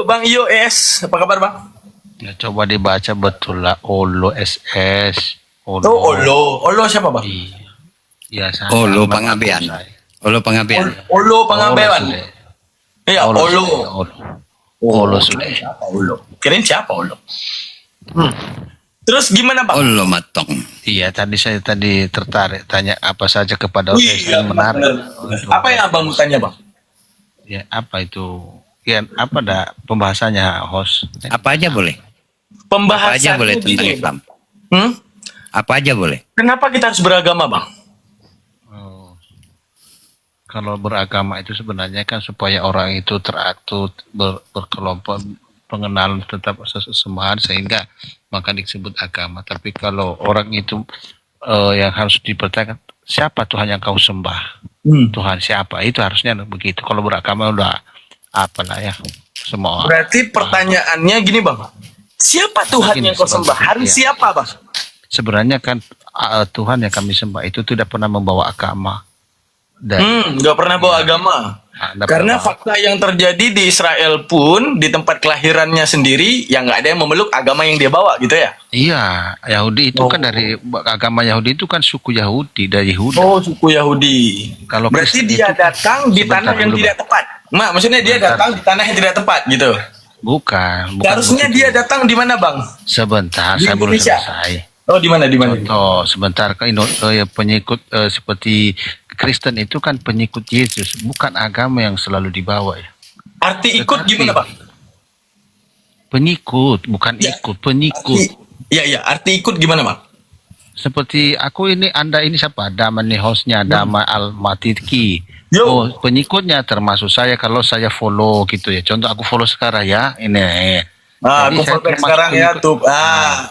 Bang Iyo ES, apa kabar Bang? Ya, coba dibaca betul lah. Olo SS. Oh, Olo siapa Bang? Iya. Ya, saya Olo amat Pangabean. aku, saya. Olo Pangabean. Olo Pangabean. Sudah. Iya, Olo. Sudah. Olo sudah. Siapa Olo? Kirain siapa Olo? Terus gimana Bang? Olo Matong. Iya, saya tertarik tanya apa saja kepada Iya, saya menarik. benar. Apa yang Abang mau tanya Bang? Ya, apa itu? Ya, apa dah pembahasannya host? Apa aja boleh? Apa Pembahasan aja boleh tentang gini, Islam. Hmm? Apa aja boleh. Kenapa kita harus beragama Bang? Oh. Kalau beragama itu sebenarnya kan supaya orang itu teratur, berkelompok, pengenalan tetap sesembahan sehingga maka disebut agama. Tapi kalau orang itu yang harus dipertanyakan, siapa Tuhan yang kau sembah? Tuhan siapa? Itu harusnya begitu. Kalau beragama udah apalah ya semua. Berarti pertanyaannya gini Bang. Siapa Tuhan yang kau sembah? Harus siapa Bang? Sebenarnya kan Tuhan yang kami sembah itu tidak pernah membawa agama. Nggak pernah bawa agama. Karena fakta yang terjadi di Israel pun di tempat kelahirannya sendiri yang nggak ada yang memeluk agama yang dia bawa gitu ya? Iya, Yahudi itu kan dari agama Yahudi itu kan suku Yahudi dari Yehuda. Oh, suku Yahudi. Kalau berarti Kristen dia itu- datang di Sebentar tanah yang dulu, tidak tepat. Maksudnya dia datang di tanah yang tidak tepat gitu. Bukan Seharusnya begitu. dia datang di mana Bang? Sebentar, Di saya belum Indonesia? selesai. Oh, di mana di mana? Contoh, sebentar ke pengikut seperti Kristen itu kan pengikut Yesus, bukan agama yang selalu dibawa ya. Arti ikut Tetapi- gimana Bang? Pengikut, bukan Ya, ikut, pengikut. Iya, arti ikut gimana Bang? Seperti aku ini, Anda ini siapa? Dama nih hostnya, Dama Al-Matiki. Yo. Oh, pengikutnya termasuk saya kalau saya follow gitu ya. Contoh aku follow sekarang ya, ini. Nah, Jadi aku saya follow back termasuk sekarang ya pengikut. tuh.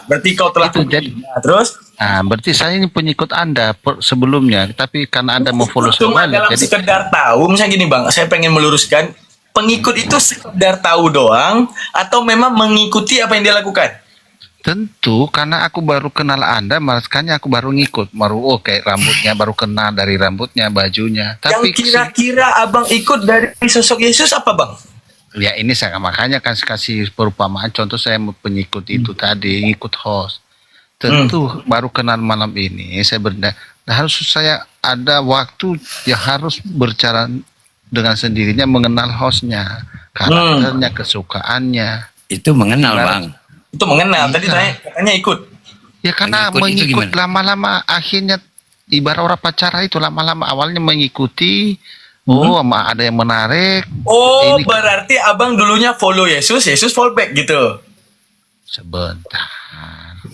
Berarti kau telah Itu jadi. Nah, terus? Nah, berarti saya ini pengikut Anda sebelumnya, tapi karena Anda mau follow Cuma saya, dalam jadi sekedar tahu, misalnya gini Bang, saya pengen meluruskan, pengikut itu sekedar tahu doang atau memang mengikuti apa yang dia lakukan? tentu karena aku baru kenal Anda, makanya aku baru ngikut, baru kayak rambutnya baru kenal dari rambutnya, bajunya. Tapi Yang kira-kira Abang ikut dari sosok Yesus apa Bang? ya ini saya makanya kan kasih perumpamaan. Contoh saya pengikut itu tadi, ngikut host. Tentu baru kenal malam ini, saya harus saya ada waktu yang harus berbicara dengan sendirinya mengenal hostnya, karakternya, kesukaannya. Itu mengenal Benar. Bang. Itu mengenal, tadi Iya. katanya ikut. Ya karena Mengikut itu mengikut gimana? lama-lama akhirnya ibarat orang pacaran itu lama-lama awalnya mengikuti, ada yang menarik. Oh, Ini- berarti Abang dulunya follow Yesus, Yesus follow back gitu. Sebentar.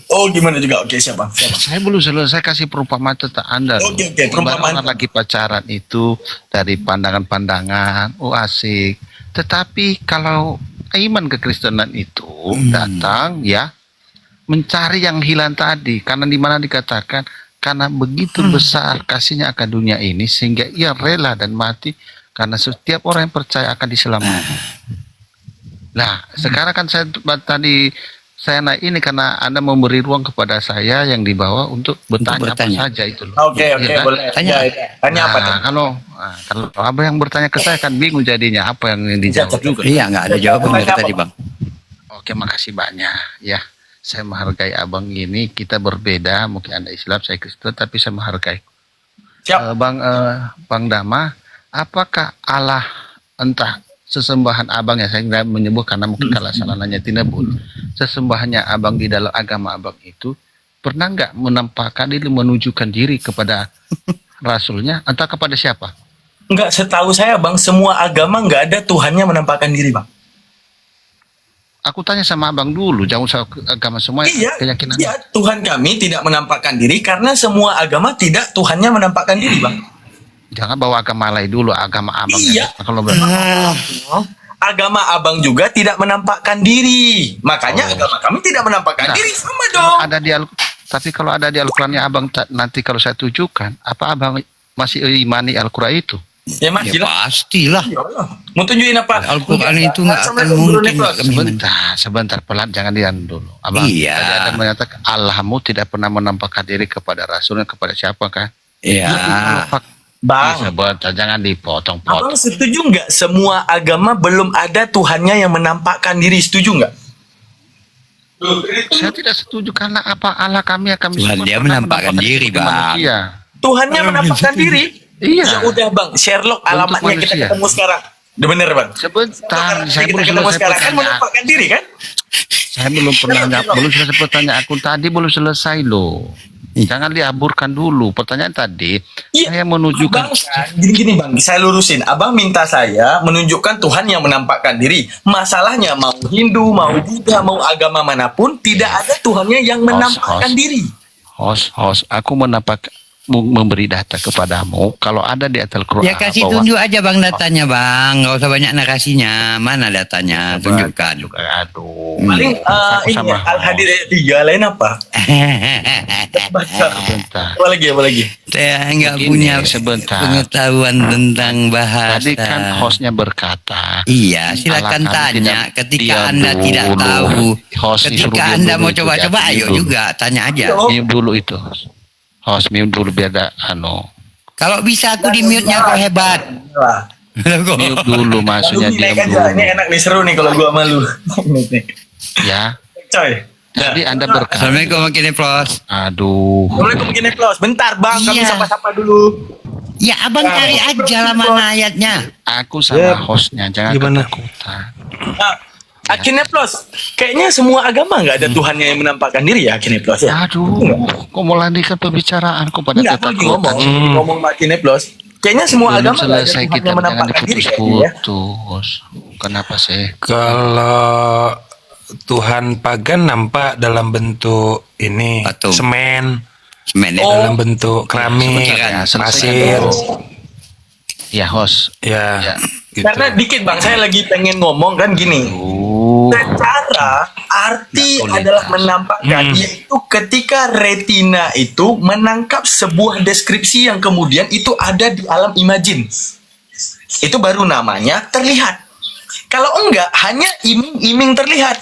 Oh, gimana juga? Oke, siapa? Saya belum selesai kasih perumpamaan tentang Anda. loh. Oke, Ibarat perumpamaan. orang lagi pacaran itu dari pandangan-pandangan, asik. Tetapi kalau iman kekristenan itu datang ya mencari yang hilang tadi, karena di mana dikatakan karena begitu besar kasihnya akan dunia ini sehingga ia rela dan mati karena setiap orang yang percaya akan diselamatkan. Nah, sekarang kan saya naik ini karena Anda memberi ruang kepada saya yang di bawah untuk bertanya apa bertanya. saja itu loh. Oke, Iya kan? boleh. Tanya. Ya. Tanya apa tuh? Kalau abang yang bertanya ke saya kan bingung jadinya apa yang dijawab juga. Iya, nggak ada jawaban dari Apa, tadi Bang? Bang. Oke, makasih banyak ya. Saya menghargai abang ini, kita berbeda, mungkin Anda Islam, saya Kristen, tapi saya menghargai. Siap. Bang Dama, apakah Allah entah sesembahan abang ya, saya nggak menyebut karena mungkin kalau salah nanya tidak pun sesembahannya abang di dalam agama abang itu pernah nggak menampakkan diri, menunjukkan diri kepada rasulnya entah kepada siapa? Enggak, setahu saya Bang, semua agama nggak ada Tuhannya menampakkan diri Bang. Aku tanya sama abang dulu, jangan usah agama semua keyakinan. Iya, Tuhan kami tidak menampakkan diri karena semua agama tidak Tuhannya menampakkan diri Bang. Jangan bawa agama lain dulu, agama abang. Iya. Ya. Kalau Agama Abang juga tidak menampakkan diri. Makanya agama kami tidak menampakkan Nah, diri sama dong. ada di tapi kalau ada di Al-Qurannya abang nanti kalau saya tunjukkan, apa abang masih imani Al-Quran itu? Ya Mas, Ya gila. pastilah. Ya Allah. Mau tunjukin apa? Al-Quran itu nggak akan Assalamualaikum, Bro mungkin Nicholas. kami Sebentar pelan, jangan dian dulu. Abang, Iya. tadi ada mengatakan Allahmu tidak pernah menampakkan diri kepada Rasulnya kepada siapa kan? Iya. Tapi kalau Bang, Sebentar, jangan dipotong-potong. abang setuju nggak semua agama belum ada Tuhannya yang menampakkan diri? Setuju nggak? Saya tidak setuju karena apa Allah kami akan Tuhan dia menampakkan diri, Bang. manusia. Tuhannya menampakkan diri. Iya. Ya udah bang, Sherlock alamatnya kita manusia. ketemu sekarang. Udah bener bang. Sebentar, saya Kita belum ketemu selesai sekarang kan pertanyaan. menampakkan diri kan? Saya belum pernah belum selesai pertanyaanku tadi, belum selesai loh. Jangan diaburkan dulu. Pertanyaan tadi saya menunjukkan Abang kan, gini bang, saya lurusin. Abang minta saya menunjukkan Tuhan yang menampakkan diri. Masalahnya mau Hindu, mau Buddha, mau agama manapun, tidak ada Tuhannya yang menampakkan diri. host, aku memberi data kepadamu. Kalau ada di atas Quran Ya kasih bahwa- tunjuk aja bang datanya bang, nggak usah banyak narasinya. Mana datanya? Tunjukkan. Aduh. Paling Aku ini sama Al-Hadir ayat 3 lain apa? Baca. Sebentar. Apa lagi? Saya nggak Begini, punya sebentar. pengetahuan tentang bahasa. Tadi kan hostnya berkata. Iya, silakan Allah kami tanya. tidak- Ketika diam Anda tidak dulu. tahu, Host disuruh ketika diam Anda dulu mau itu, coba-coba, diam ayo dulu. juga tanya aja. Mute dulu itu. Host mute dulu biar ada Kalau bisa aku di mute-nya kok hebat. Lah. mute dulu maksudnya Lalu diam naik aja. Ini dulu. enak nih, seru nih kalau gua malu. Ya. Coy. Tadi Anda berkata. Assalamualaikum Makin Plus. Aduh. Assalamualaikum gini plus. Bentar bang, kami Iya. sapa-sapa dulu. Ya abang cari aja lah mana ayatnya. Aku sama hostnya jangan ketakutan. Nah, akhirnya plus. Kayaknya semua agama nggak ada Tuhannya yang menampakkan diri ya akhirnya plus ya. Aduh, kok melanjutkan pembicaraan kok pada Enggak, aku lagi ngomong, ketakutan. ngomong akhirnya plus. Kayaknya semua Belum agama nggak ada selesai Tuhan kita yang jangan menampakkan diri kayaknya ya. diputus-putus. Kenapa sih? Kalau Tuhan pagan nampak dalam bentuk ini Patung. semen, Semen ya. dalam bentuk keramik, Ya, selesaikan pasir, dulu. Ya, host. ya, Ya. gitu. Karena dikit bang, saya lagi pengen ngomong kan gini. Secara arti Nggak boleh adalah tas. menampakkan, yaitu ketika retina itu menangkap sebuah deskripsi yang kemudian itu ada di alam imajin. Itu baru namanya terlihat. Kalau enggak, hanya iming-iming terlihat.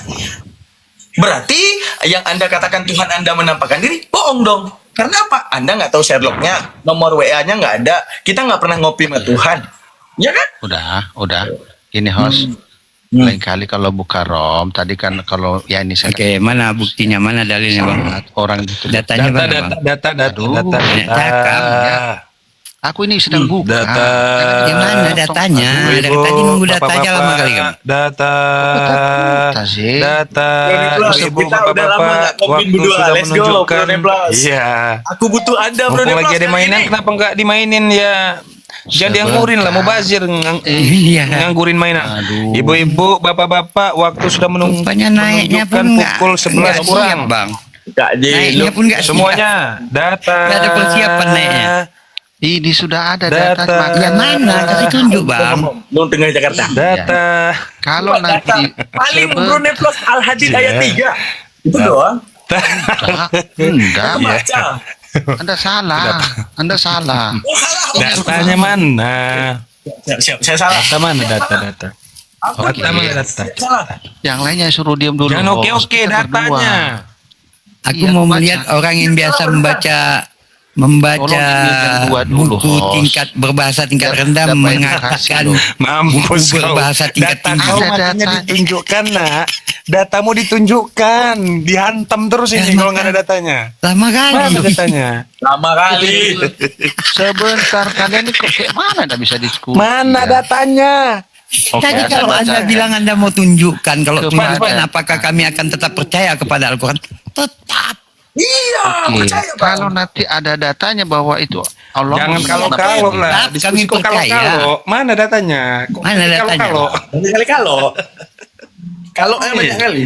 Berarti yang Anda katakan Tuhan Anda menampakkan diri, bohong dong. Karena apa? Anda nggak tahu Sherlocknya, nomor WA-nya nggak ada. Kita nggak pernah ngopi sama Tuhan. Ya kan? Udah. Ini host. Lain kali kalau buka ROM, tadi kan kalau ya ini saya Oke, mana buktinya, mana dalilnya bang? orang itu. Datanya data, mana bang? Aduh, banyak cakap, ya. Aku ini sedang buka. Data. Gimana datanya? Dari tadi nunggu data aja lama kali kan? Data, sih. data, Plus, ibu kita udah lama bapak-bapak, nggak ngopi waktu berdua. sudah Let's go, menunjukkan. Bro Plus. Iya. Aku butuh Anda, Bro. Mumpung lagi Plus, ada kali mainan, ini. kenapa nggak dimainin ya? Jangan dianggurin lah, mau bazir Iya. nganggurin mainan. Aduh. Ibu-ibu, bapak-bapak, waktu sudah Rupanya naiknya menunjukkan pun nggak pukul 11 siap, kurang. bang. Nggak, Ji. Naiknya pun nggak siap. Semuanya data. Nggak ada persiapan naiknya. Ini sudah ada Data. data. Ya mana? Kasih tunjuk bang. Lu tengah Jakarta. Data. Kalau Data. nanti Paling Sebe- Brunei Plus Al-Hadir ayat 3. Itu doang. enggak, Baca. Anda salah. Anda salah. Oh, salah. Datanya mana? Siap. Saya salah. Data mana data? Aku Data mana data? salah. Yang lainnya suruh diam dulu. Jangan host. oke Kita berdua. datanya. Aku Iya, mau baca. melihat orang yang biasa membaca Tolong yang dua dulu, buku host. tingkat berbahasa tingkat Biar rendah dapat mengatakan interaksi Mampus buku kau. berbahasa tingkat Data tinggi. kau Ada makanya data. ditunjukkan nak. Datamu ditunjukkan, dihantam terus ini kalau nggak ada datanya. Lama kali. Mana datanya? Lama kali. Sebentar kalian ini kok kayak mana nggak bisa diskusi? Mana ya? datanya? Oke, Tadi Anda kalau baca. Anda bilang Anda mau tunjukkan kalau Kepada- tunjukkan apakah kami akan tetap percaya kepada Al-Quran? Tetap. Iya, Oke, percaya Bang. kalau nanti ada datanya bahwa itu Allah Jangan menampakkan kalau-kalau diri. lah. Tetap Diskusi kami kok percaya. kalau-kalau. Mana datanya? Kok Mana datanya? kalau-kalau? Banyak kali kalau banyak kali.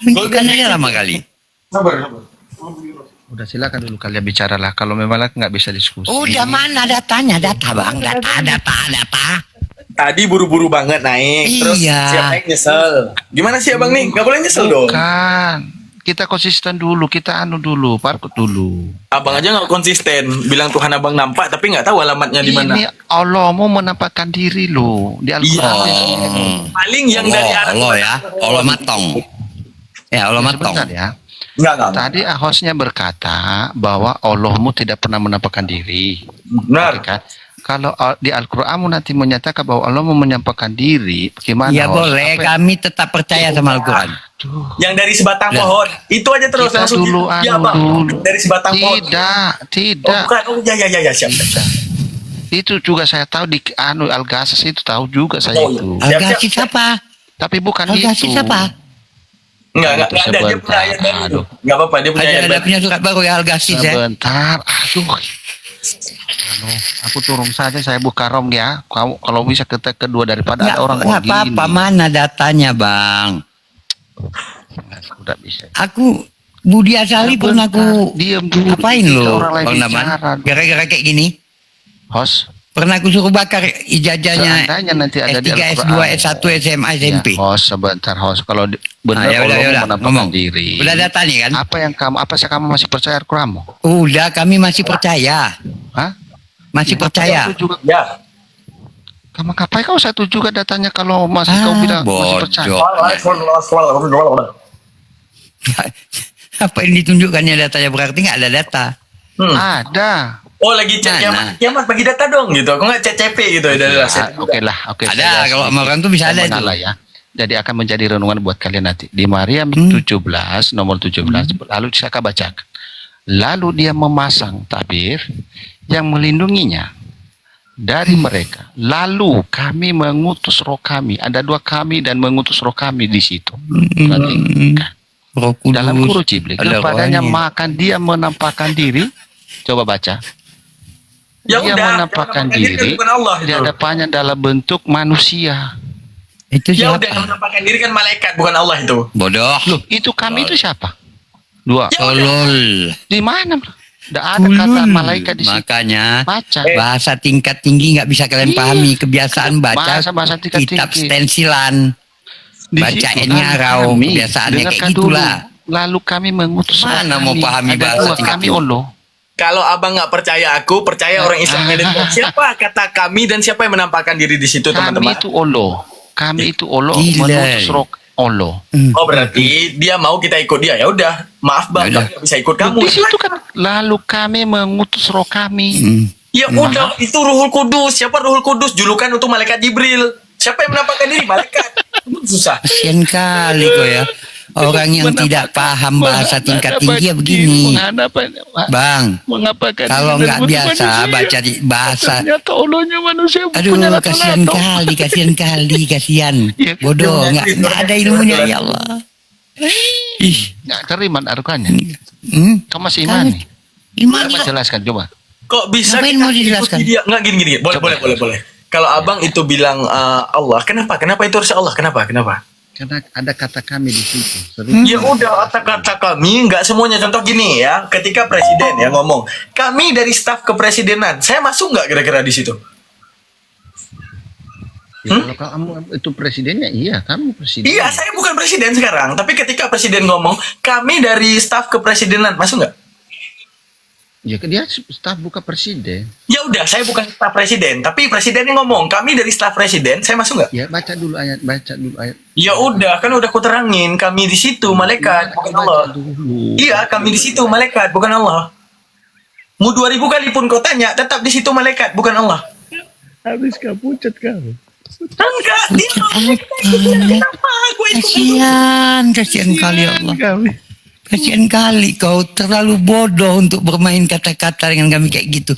Tunjukkan aja lama kali. Sabar. Udah silakan dulu kalian bicara lah. Kalau memang nggak bisa diskusi. Udah mana datanya? Data bang, data. Tadi buru-buru banget naik, terus Iya. siap naik nyesel. Gimana sih abang nih? Gak boleh nyesel dong. Kan kita konsisten dulu, kita anu dulu, parkut dulu. Abang aja nggak konsisten, bilang Tuhan abang nampak, tapi nggak tahu alamatnya di mana. Ini Allah mau menampakkan diri loh di Al-Quran. Paling yang dari arah Allah ya, Allah matong. Ya Allah matong. Sebentar ya. Enggak. Tadi hostnya berkata bahwa Allahmu tidak pernah menampakkan diri. Benar. Oke kan? Kalau di Al-Quranmu nanti menyatakan bahwa Allah mau menyampaikan diri, bagaimana? Ya host? boleh, Apa- kami tetap percaya sama Al-Quran. Aduh. Yang dari sebatang Lah. pohon. Itu aja terus Kita langsung dulu ya, anu Bang. dulu. Dari sebatang pohon. Tidak, Oh, tidak. bukan. Oh, ya, siap. Itu juga saya tahu di anu Al-Ghazas itu tahu juga saya Oh, iya. itu. Al-Ghazis siapa? Tapi bukan Al-Ghazis itu. siapa? Enggak Itu ada. Dia punya sebentar. ayat baru. Aduh. Enggak apa-apa, dia punya ayat Ada baru. punya surat baru ya Al-Ghazis ya. Sebentar, aduh. Anu, aku turun saja, saya buka rom ya. Kalau bisa kita kedua daripada ada orang Nggak apa-apa, mana datanya bang? Udah bisa. Aku Budi Asali pun aku Diam dulu. apain Kita lo orang lain Bang Naman? bicara. Gara-gara kayak gini Host, pernah aku suruh bakar ijazahnya seandainya nanti ada di S3, Al-Quran. S2, S1, SMA, SMP. Ya, host, sebentar host. Kalau benar Ah, ya udah, Allah ya udah. menampakkan Ngomong. diri. Udah datanya kan? Apa sih kamu masih percaya Al-Quranmu? Udah, kami masih percaya. Hah? Masih percaya. Itu juga Ya. kamu ngapain kau satu juga datanya kalau masih kau bilang masih percaya? bodoh. Apa yang ditunjukkannya datanya berarti nggak ada data. Ada. Oh, lagi cek Mana? kiamat bagi data dong gitu. Aku nggak CCP gitu ya dari Oke lah, oke. Ada, saya kalau sedikit sama orang tuh bisa ada itu. mengalah ya. Jadi akan menjadi renungan buat kalian nanti. Di Maryam 17, nomor 17, lalu saya bacakan. Lalu dia memasang tabir yang melindunginya dari mereka. Lalu kami mengutus roh kami. Ada dua kami dan mengutus roh kami di situ. Perhatikan. Roh Kudus. Dalam huruf ciblik. Ada Kepadanya rohnya. maka dia menampakkan diri. Coba baca. Ya Dia udah, menampakkan yang menampakkan diri bukan Allah di itu. hadapannya dalam bentuk manusia. Itu Ya siapa? udah, yang menampakkan diri kan malaikat bukan Allah itu. Bodoh. Loh, itu kami itu siapa? Dua. Ya Tolol. Di mana? Tidak ada kata Ulul. malaikat di situ. Makanya Baca. bahasa tingkat tinggi nggak bisa kalian Iya. pahami. Kebiasaan baca Bahasa tingkat kitab tinggi. stensilan. Di Baca situ, Enyarau, kami, kebiasaannya kayak dengarkan gitulah. dulu. Lalu kami mengutus Mana roh mau kami. pahami Ada bahasa dua tingkat kami tinggi? Allah. Kalau abang nggak percaya aku, percaya orang Islam yang ada. Siapa kata kami dan siapa yang menampakkan diri di situ, Kami teman-teman? itu Allah. Kami itu Allah Gila. mengutus roh Allah. Oh, berarti dia mau kita ikut dia. Ya udah, maaf bang, Ya udah. kami nggak bisa ikut kamu. Di situ kan lalu kami mengutus roh kami. Ya udah, itu Ruhul Kudus. Siapa Ruhul Kudus? Julukan untuk malaikat Jibril. Siapa yang menampakkan diri? Malaikat. Susah. Kasian kali kok ya. Orang yang tidak paham bahasa tingkat tinggi ya begini. Bang, Mengapakan kalau nggak biasa baca di bahasa. Ternyata Allahnya manusia Aduh, kasihan kali, kasihan. Iya, Bodoh, nggak ada ilmunya ya Allah. Ih, Nggak terima arukannya. Kau masih Kali. imani? Imani Coba jelaskan coba. Kok bisa Ngapain kita mau dijelaskan? ikuti dia? Nggak gini. Boleh, Coba. boleh. Kalau abang itu bilang Allah, kenapa? Kenapa itu harus Allah? Kenapa? Karena ada kata kami di situ. Serius. Ya udah, kata-kata kami nggak semuanya. Contoh gini ya, ketika presiden ya ngomong, kami dari staf kepresidenan, saya masuk nggak kira-kira di situ? Ya, kalau kamu itu presidennya, iya kamu presiden. Iya, saya bukan presiden sekarang, tapi ketika presiden ngomong, kami dari staf kepresidenan, masuk nggak? Ya dia staf bukan presiden. Ya udah, saya bukan staf presiden, tapi presiden yang ngomong, kami dari staf presiden, saya masuk nggak? Ya baca dulu ayat. Ya udah, kan udah kuterangin, kami di situ malaikat, bukan Allah. Baca dulu. Iya, kami di situ malaikat, bukan Allah. Mau 2000 kali pun kau tanya, tetap di situ malaikat, bukan Allah. Habis kau pucat kau. Enggak, dia kenapa aku ikut? kasihan kali ya Allah. Kasihan kali kau terlalu bodoh untuk bermain kata-kata dengan kami kayak gitu.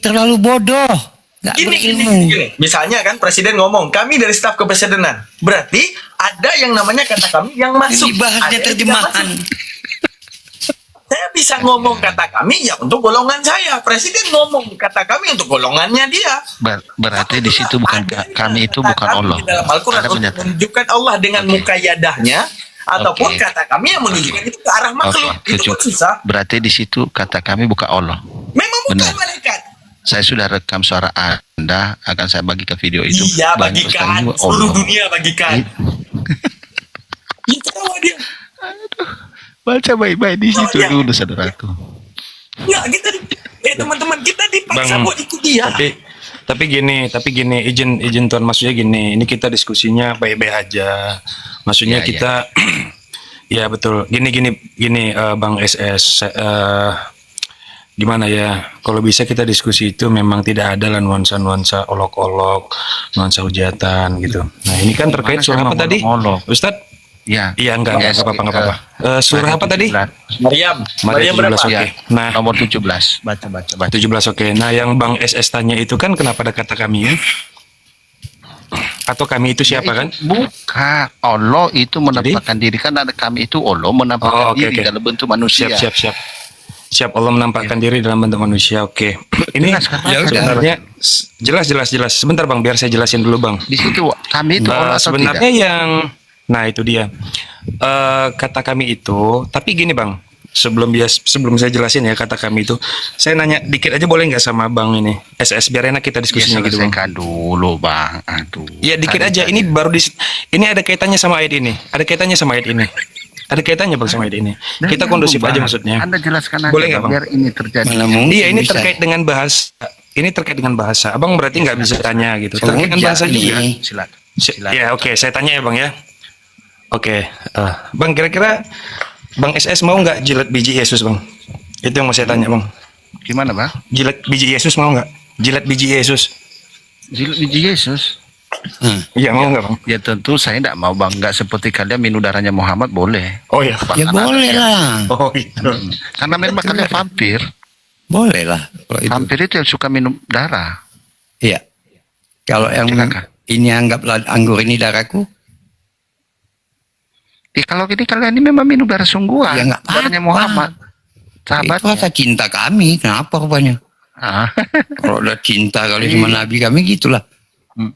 Terlalu bodoh. Gak berilmu. Gini. Misalnya kan presiden ngomong, kami dari staf kepresidenan. Berarti ada yang namanya kata kami yang masuk. Ini bahasnya Ada yang tidak terjemahan. masuk. Saya bisa ngomong kata kami ya untuk golongan saya. Presiden ngomong kata kami untuk golongannya dia. Berarti di situ bukan Ada kami itu kata bukan kami Allah. di dalam Al-Quran Ada untuk penyataan. menunjukkan Allah dengan mukayadahnya. Ataupun Oke. kata kami yang menunjukkan itu ke arah makhluk. Oke, Itu pun setuju. susah. Berarti di situ kata kami bukan Allah. Memang bukan Benar. malaikat. Saya sudah rekam suara Anda, akan saya bagi ke video itu. Iya, Banyak bagikan. sekali juga Seluruh Allah. dunia bagikan. Itu tahu dia. Baca baik-baik di situ ya. dulu, saudaraku. Ya, kita teman-teman kita dipaksa Bang, buat ikut dia. tapi gini izin Tuhan, maksudnya gini, ini kita diskusinya baik-baik aja, maksudnya Ya, kita Ya betul. Gini, Bang SS. Gimana ya? Kalau bisa kita diskusi itu memang tidak ada lah nuansa-nuansa olok-olok, nuansa hujatan gitu. Nah ini kan terkait Gimana surah saya apa mau tadi, ngolok-ngolok? Ustadz? Ya. Iya enggak apa-apa, enggak apa-apa. Surah apa tadi? Maryam. Maryam 17, oke. Ya. Nah, Nomor 17. Baca. 17, oke. Nah, yang Bang SS tanya itu kan kenapa ada kata kami ya? Atau kami itu siapa kan? Bukan. Allah itu menampakkan diri kan, ada kami itu Allah menampakkan Oh, oke, diri oke. dalam bentuk manusia. Siap, Allah menampakkan diri dalam bentuk manusia. Oke. Ini Jelas kan? Ya udah. sebenarnya jelas. Sebentar Bang, biar saya jelasin dulu Bang. Di situ kami itu Allah atau Sebenarnya tidak? yang nah itu dia. Kata kami itu, tapi gini Bang, sebelum saya jelasin ya kata kami itu, saya nanya dikit aja boleh nggak sama Bang ini SS biar enak kita Ya, diskusinya gitu Bang. selesaikan dulu Bang. Aduh. Ya dikit aja. Ini baru ini ada kaitannya sama ayat ini. Ada kaitannya Bang sama ayat ini. Dan Kita yang kondusif aja membahas. maksudnya. Anda jelaskan aja Boleh nggak, Bang, Bang? biar ini terjadi. Mana mungkin Iya, ini bisa. terkait dengan bahasa. Ini terkait dengan bahasa. Abang berarti nggak bisa tanya gitu. Terkait dengan Sengaja bahasa juga. nih. Silakan. Ya oke, saya tanya ya Bang ya. Oke, Bang kira-kira Bang SS mau nggak jilat biji Yesus Bang? Itu yang mau saya tanya Bang. Gimana Bang? Jilat biji Yesus mau nggak? Jilat biji Yesus. Jilat biji Yesus. Iya mau nggak Bang? Ya tentu saya tidak mau Bang, nggak seperti kalian minum darahnya Muhammad boleh. Oh iya. Ya boleh lah. Oh itu. Karena memang kalian vampir. Boleh lah. Kalau itu. Vampir itu yang suka minum darah. Iya. Kalau yang Silakan. ini anggaplah anggur ini darahku, Kalau gini kalian ini memang minum darah sungguhan. ya nggak Darahnya apa-apa. Muhammad. Itu Sahabatnya. rasa cinta kami. Kenapa rupanya? Ah. Kalau udah cinta kali sama Nabi kami gitulah.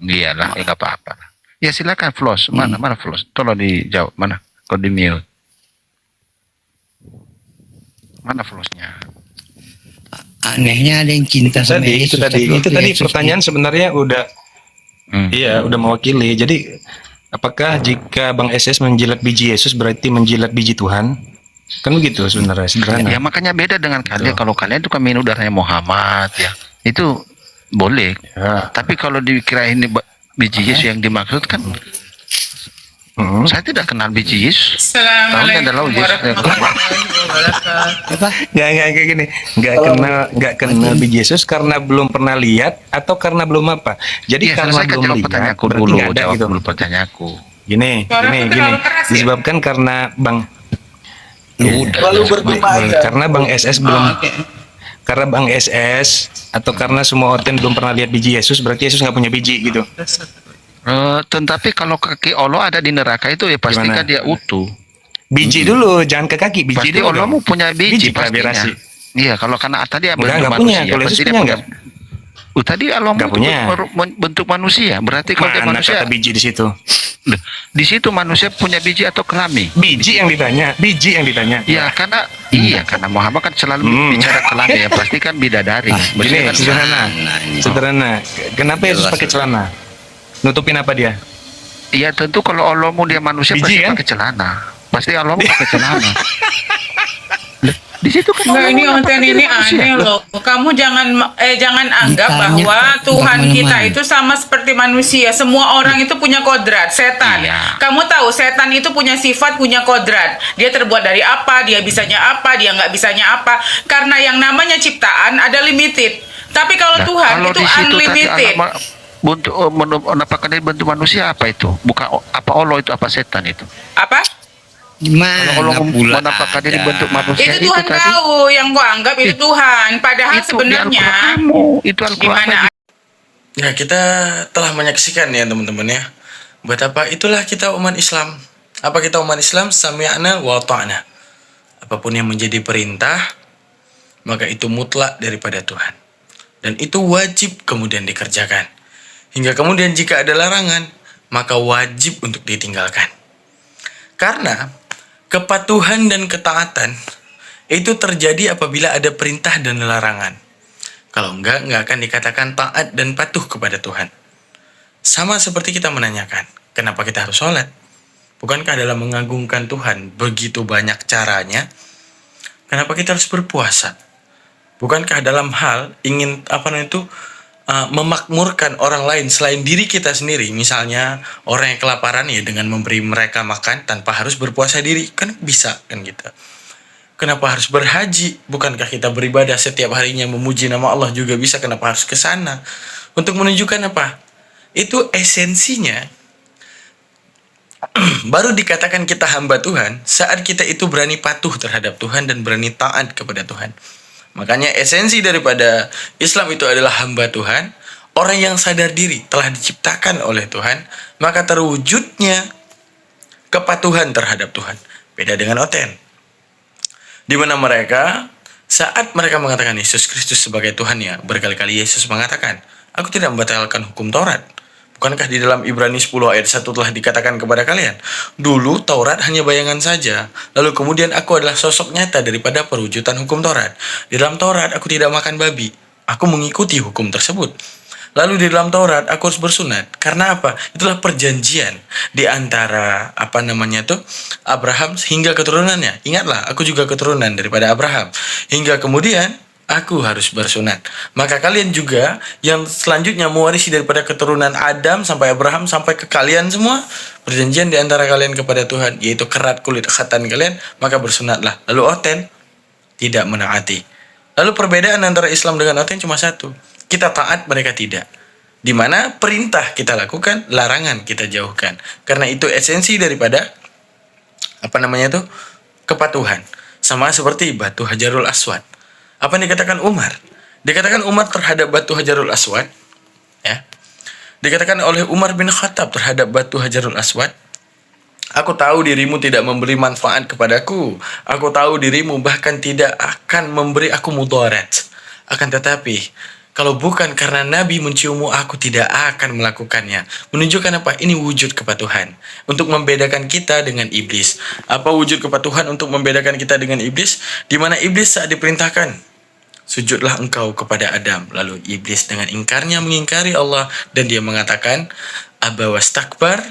Iyalah, ya nggak apa-apa. Ya silakan Flos. Mana Flos? Tolong dijawab. Mana? Kok di mute? Mana Flosnya? Anehnya ada yang cinta sama Tadi Yesus. itu tadi tapi waktu Yesus pertanyaan sebenarnya udah iya udah mewakili. Jadi apakah jika Bang SS menjilat biji Yesus berarti menjilat biji Tuhan? Kan begitu sebenarnya sederhana. Ya makanya beda dengan kalian. Kalau kalian itu kan minum darahnya Muhammad ya. Itu boleh. Ya. Tapi kalau dikira ini biji Yesus yang dimaksud kan, saya tidak kenal biji Yesus. Tahunya adalah Yesus. Apa? Nggak kayak gini. Nggak kenal biji Yesus karena belum pernah lihat atau karena belum apa. Jadi Ya, karena selesaikan belum jawab lihat pertanyaanku berarti dulu. nggak ada Jawab gitu. dulu pertanyaanku. Gini. Disebabkan karena Bang Lalu bertumpah. karena Bang SS belum karena Bang SS atau karena semua organ belum pernah lihat biji Yesus berarti Yesus nggak punya biji gitu. Tetapi kalau kaki Allah ada di neraka itu ya pastikan Gimana? dia utuh. Biji dulu, jangan ke kaki, biji Pasti dulu. Allah mau dong. punya biji pastinya. vibrasi. Iya, kalau karena tadi Nggak punya. Kalau Yesus pasti dia punya nggak? Tadi Allah Nggak mau punya. bentuk manusia. Berarti kalau dia Mana manusia, kata biji di situ? di situ manusia punya biji atau kelamin. Biji yang ditanya. Ya karena Muhammad kan selalu bicara kelamin ya pasti kan bidadari. Maksudnya Gini, kan sederhana. Kenapa Yesus Jelas, pakai jelas. celana? Nutupin apa dia? Iya tentu kalau Allah mau dia manusia Biji, pasti kan? pakai celana. Pasti Allah mau pakai celana. Di situ kan Nggak, Allah ini mau konten pakai ini manusia. aneh loh. Kamu jangan anggap Ditanya bahwa kok, Tuhan kemana-mana. kita itu sama seperti manusia. Semua orang itu punya kodrat, setan. Iya. Kamu tahu setan itu punya sifat, punya kodrat. Dia terbuat dari apa, dia bisanya apa, dia nggak bisanya apa. Karena yang namanya ciptaan ada limited. Tapi kalau Nah, Tuhan kalau itu di situ tadi unlimited. bentuk menampakkan dari bentuk manusia apa itu? Bukan apa Allah itu apa setan itu? Apa? Gimana Kalau Allah pula menampakkan dari ada? bentuk manusia Itu Tuhan tadi, tahu. Yang gua anggap itu Tuhan. Padahal itu di sebenarnya Al-Qur'anmu, itu Al-Qur'an. gimana Nah, kita telah menyaksikan ya teman-teman ya. Betapa itulah kita umat Islam. Apa kita umat Islam? Sami'na wa ta'na. Apapun yang menjadi perintah, maka itu mutlak daripada Tuhan. Dan itu wajib kemudian dikerjakan. Hingga kemudian jika ada larangan, maka wajib untuk ditinggalkan. Karena kepatuhan dan ketaatan itu terjadi apabila ada perintah dan larangan. Kalau enggak akan dikatakan taat dan patuh kepada Tuhan. Sama seperti kita menanyakan, kenapa kita harus sholat? Bukankah dalam mengagungkan Tuhan begitu banyak caranya? Kenapa kita harus berpuasa? Bukankah dalam hal ingin memakmurkan orang lain selain diri kita sendiri, misalnya orang yang kelaparan ya dengan memberi mereka makan tanpa harus berpuasa diri, kan bisa kan kita. Kenapa harus berhaji? Bukankah kita beribadah setiap harinya memuji nama Allah juga bisa? Kenapa harus ke sana? Untuk menunjukkan apa? Itu esensinya. Baru dikatakan kita hamba Tuhan saat kita itu berani patuh terhadap Tuhan dan berani taat kepada Tuhan. Makanya esensi daripada Islam itu adalah hamba Tuhan. Orang yang sadar diri telah diciptakan oleh Tuhan, maka terwujudnya kepatuhan terhadap Tuhan. Beda dengan Oten, di mana mereka saat mereka mengatakan Yesus Kristus sebagai Tuhannya, berkali-kali Yesus mengatakan, aku tidak membatalkan hukum Taurat. Bukankah di dalam Ibrani 10 ayat 1 telah dikatakan kepada kalian, dulu Taurat hanya bayangan saja, lalu kemudian aku adalah sosok nyata daripada perwujudan hukum Taurat. Di dalam Taurat aku tidak makan babi, aku mengikuti hukum tersebut. Lalu di dalam Taurat aku harus bersunat. Karena apa? Itulah perjanjian di antara Abraham hingga keturunannya. Ingatlah, aku juga keturunan daripada Abraham. Hingga kemudian aku harus bersunat. Maka kalian juga yang selanjutnya mewarisi daripada keturunan Adam sampai Abraham sampai ke kalian semua, perjanjian di antara kalian kepada Tuhan, yaitu kerat kulit khatan kalian, maka bersunatlah. Lalu Oten tidak menaati. Lalu perbedaan antara Islam dengan Oten cuma satu. Kita taat, mereka tidak. Di mana perintah kita lakukan, larangan kita jauhkan. Karena itu esensi daripada kepatuhan. Sama seperti batu Hajarul Aswad. Apa yang dikatakan Umar? Dikatakan Umar terhadap batu Hajarul Aswad, ya. Dikatakan oleh Umar bin Khattab terhadap batu Hajarul Aswad, aku tahu dirimu tidak memberi manfaat kepadaku. Aku tahu dirimu bahkan tidak akan memberi aku mudarat. Akan tetapi, kalau bukan karena Nabi menciummu, aku tidak akan melakukannya. Menunjukkan apa? Ini wujud kepatuhan. Untuk membedakan kita dengan iblis. Apa wujud kepatuhan untuk membedakan kita dengan iblis? Di mana iblis saat diperintahkan, sujudlah engkau kepada Adam. Lalu iblis dengan ingkarnya mengingkari Allah. Dan dia mengatakan, Aba wastakbar,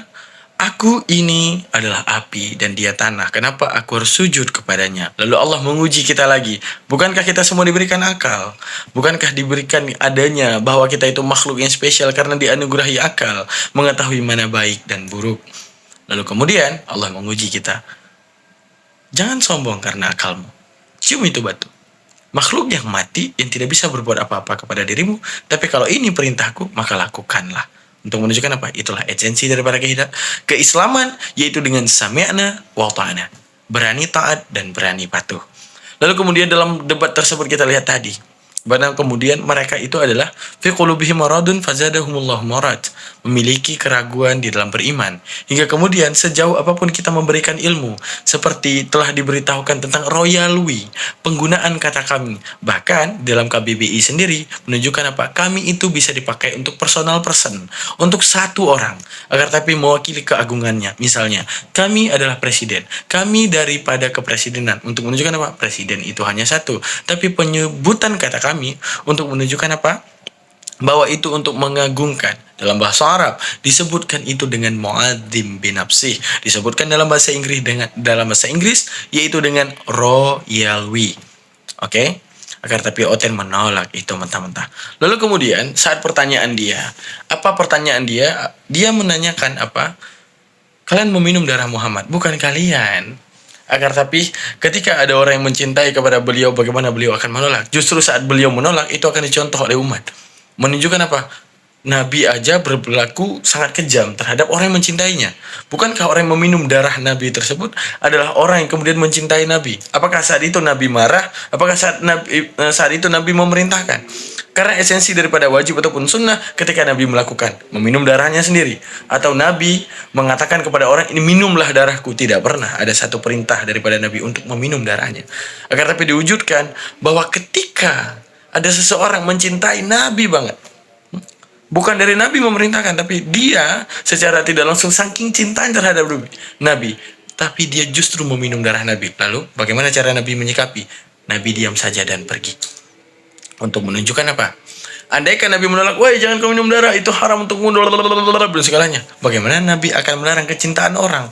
aku ini adalah api dan dia tanah. Kenapa aku harus sujud kepadanya? Lalu Allah menguji kita lagi. Bukankah kita semua diberikan akal? Bukankah diberikan adanya bahwa kita itu makhluk yang spesial karena dianugerahi akal, mengetahui mana baik dan buruk? Lalu kemudian Allah menguji kita. Jangan sombong karena akalmu. Cium itu batu. Makhluk yang mati yang tidak bisa berbuat apa-apa kepada dirimu. Tapi kalau ini perintahku, maka lakukanlah. Untuk menunjukkan apa? Itulah esensi daripada keislaman, yaitu dengan sami'na wa ta'na. Berani taat dan berani patuh. Lalu kemudian dalam debat tersebut kita lihat tadi, bahwa kemudian mereka itu adalah fi qulubihim maradun fazadahumullahu marad, memiliki keraguan di dalam beriman. Hingga kemudian sejauh apapun kita memberikan ilmu, seperti telah diberitahukan tentang royalwi, penggunaan kata kami, bahkan dalam KBBI sendiri menunjukkan apa? Kami itu bisa dipakai untuk personal person, untuk satu orang, agar tapi mewakili keagungannya. Misalnya, kami adalah presiden, kami daripada kepresidenan, untuk menunjukkan apa? Presiden itu hanya satu, tapi penyebutan kata kami untuk menunjukkan apa? Bahwa itu untuk mengagungkan. Dalam bahasa Arab disebutkan itu dengan mu'adzim binafsih. Disebutkan dalam bahasa Inggris yaitu dengan royalwi. Oke? Agar tapi Oten menolak itu mentah-mentah. Lalu kemudian saat pertanyaan dia, apa pertanyaan dia? Dia menanyakan apa? Kalian meminum darah Muhammad, bukan kalian. Agar tapi ketika ada orang yang mencintai kepada beliau, bagaimana beliau akan menolak? Justru saat beliau menolak, itu akan dicontoh oleh umat. Menunjukkan apa? Nabi aja berlaku sangat kejam terhadap orang yang mencintainya. Bukankah orang yang meminum darah Nabi tersebut adalah orang yang kemudian mencintai Nabi? Apakah saat itu Nabi marah? Apakah saat itu Nabi memerintahkan? Karena esensi daripada wajib ataupun sunnah ketika Nabi melakukan, meminum darahnya sendiri. Atau Nabi mengatakan kepada orang, ini minumlah darahku. Tidak pernah ada satu perintah daripada Nabi untuk meminum darahnya. Agar tapi diwujudkan bahwa ketika ada seseorang mencintai Nabi banget, bukan dari Nabi memerintahkan, tapi dia secara tidak langsung saking cintanya terhadap Nabi, tapi dia justru meminum darah Nabi. Lalu bagaimana cara Nabi menyikapi? Nabi diam saja dan pergi. Untuk menunjukkan apa? Andaikan Nabi menolak, wah jangan kau minum darah, itu haram untukmu, dan segalanya. Bagaimana Nabi akan melarang kecintaan orang?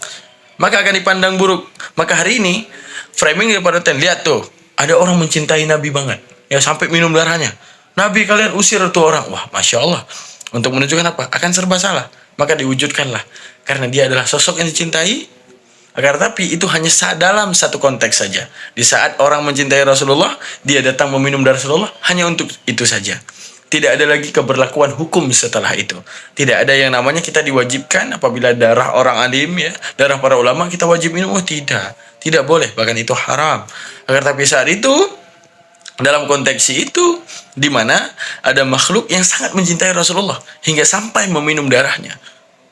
Maka akan dipandang buruk. Maka hari ini, framing daripada lihat tuh, ada orang mencintai Nabi banget, ya sampai minum darahnya. Nabi kalian usir tuh orang. Wah, Masya Allah. Untuk menunjukkan apa? Akan serba salah. Maka diwujudkanlah. Karena dia adalah sosok yang dicintai. Agar tapi itu hanya dalam satu konteks saja. Di saat orang mencintai Rasulullah, dia datang meminum darah Rasulullah hanya untuk itu saja. Tidak ada lagi keberlakuan hukum setelah itu. Tidak ada yang namanya kita diwajibkan apabila darah orang alim, ya, darah para ulama kita wajib minum. Oh tidak, tidak boleh, bahkan itu haram. Agar tapi saat itu, dalam konteks itu, di mana ada makhluk yang sangat mencintai Rasulullah hingga sampai meminum darahnya.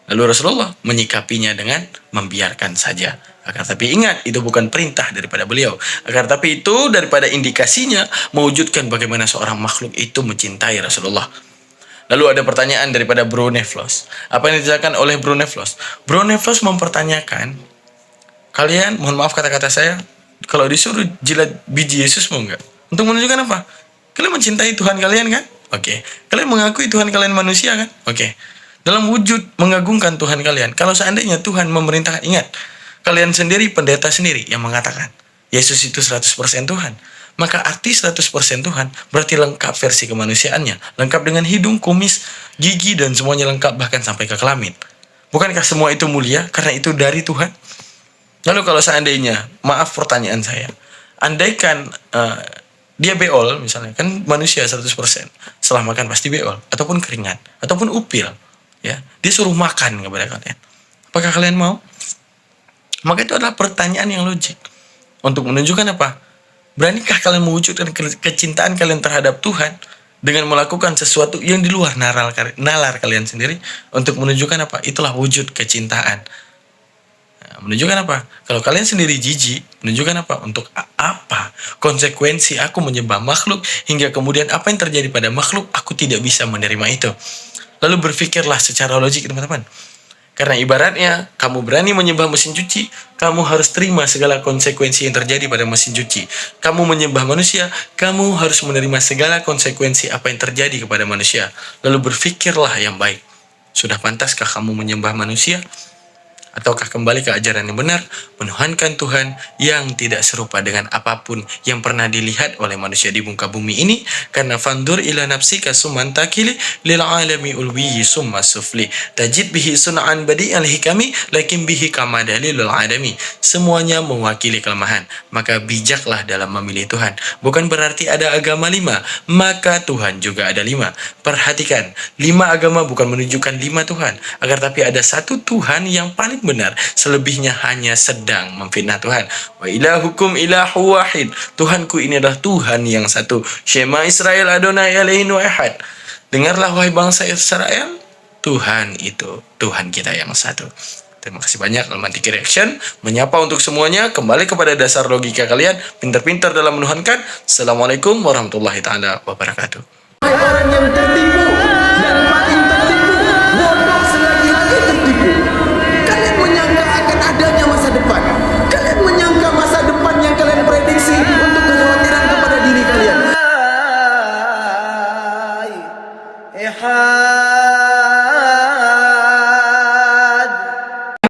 Lalu Rasulullah menyikapinya dengan membiarkan saja. Akan tapi ingat, itu bukan perintah daripada beliau. Akan tapi itu daripada indikasinya mewujudkan bagaimana seorang makhluk itu mencintai Rasulullah. Lalu ada pertanyaan daripada Bro Neflos. Apa yang dijelaskan oleh Bro Neflos? Bro Neflos mempertanyakan, kalian, mohon maaf kata-kata saya, kalau disuruh jilat biji Yesus mau nggak? Untuk menunjukkan apa? Kalian mencintai Tuhan kalian kan? Oke. Kalian mengakui Tuhan kalian manusia kan? Oke. Dalam wujud mengagungkan Tuhan kalian. Kalau seandainya Tuhan memerintahkan, ingat, kalian sendiri, pendeta sendiri yang mengatakan Yesus itu 100% Tuhan. Maka arti 100% Tuhan berarti lengkap versi kemanusiaannya. Lengkap dengan hidung, kumis, gigi, dan semuanya lengkap bahkan sampai ke kelamin. Bukankah semua itu mulia karena itu dari Tuhan? Lalu kalau seandainya, maaf pertanyaan saya, andaikan dia beol misalnya, kan manusia 100%. Setelah makan pasti beol, ataupun keringat, ataupun upil. Ya, dia suruh makan kepada kalian. Apakah kalian mau? Maka itu adalah pertanyaan yang logik. Untuk menunjukkan apa? Beranikah kalian mewujudkan kecintaan kalian terhadap Tuhan dengan melakukan sesuatu yang di luar nalar kalian sendiri untuk menunjukkan apa? Itulah wujud kecintaan. Nah, menunjukkan apa? Kalau kalian sendiri jijik, menunjukkan apa? Untuk apa? Konsekuensi aku menyembah makhluk hingga kemudian apa yang terjadi pada makhluk, aku tidak bisa menerima itu. Lalu berpikirlah secara logik, teman-teman. Karena ibaratnya, kamu berani menyembah mesin cuci, kamu harus terima segala konsekuensi yang terjadi pada mesin cuci. Kamu menyembah manusia, kamu harus menerima segala konsekuensi apa yang terjadi kepada manusia. Lalu berpikirlah yang baik. Sudah pantaskah kamu menyembah manusia? Ataukah kembali ke ajaran yang benar, menuhankan Tuhan yang tidak serupa dengan apapun yang pernah dilihat oleh manusia di muka bumi ini? Karena fandur ila nafsika summan takili lil alami ulwi summa sufli tajid bihi sun'an badi'al hikami lakin bihi kamadalilul adami. Semuanya mewakili kelemahan, maka bijaklah dalam memilih Tuhan. Bukan berarti ada agama 5, maka Tuhan juga ada 5. Perhatikan, 5 agama bukan menunjukkan 5 Tuhan, agar tapi ada satu Tuhan yang paling benar, selebihnya hanya sedang memfitnah Tuhan. Wa ilahukum ilahu wahid. Tuhanku ini adalah Tuhan yang satu. Shema Israel Adonai Eloheinu Echad. Dengarlah wahai bangsa Israel, Tuhan itu Tuhan kita yang satu. Terima kasih banyak Almantic Reaction menyapa untuk semuanya. Kembali kepada dasar logika kalian, pintar-pintar dalam menuhankan. Assalamualaikum warahmatullahi taala wabarakatuh. Orang yang tertipu dan paling tertipu, bodoh selagi lagi tertipu. Kalian menyangka akan adanya masa depan. Kalian menyangka masa depan yang kalian prediksi untuk kekhawatiran kepada diri kalian.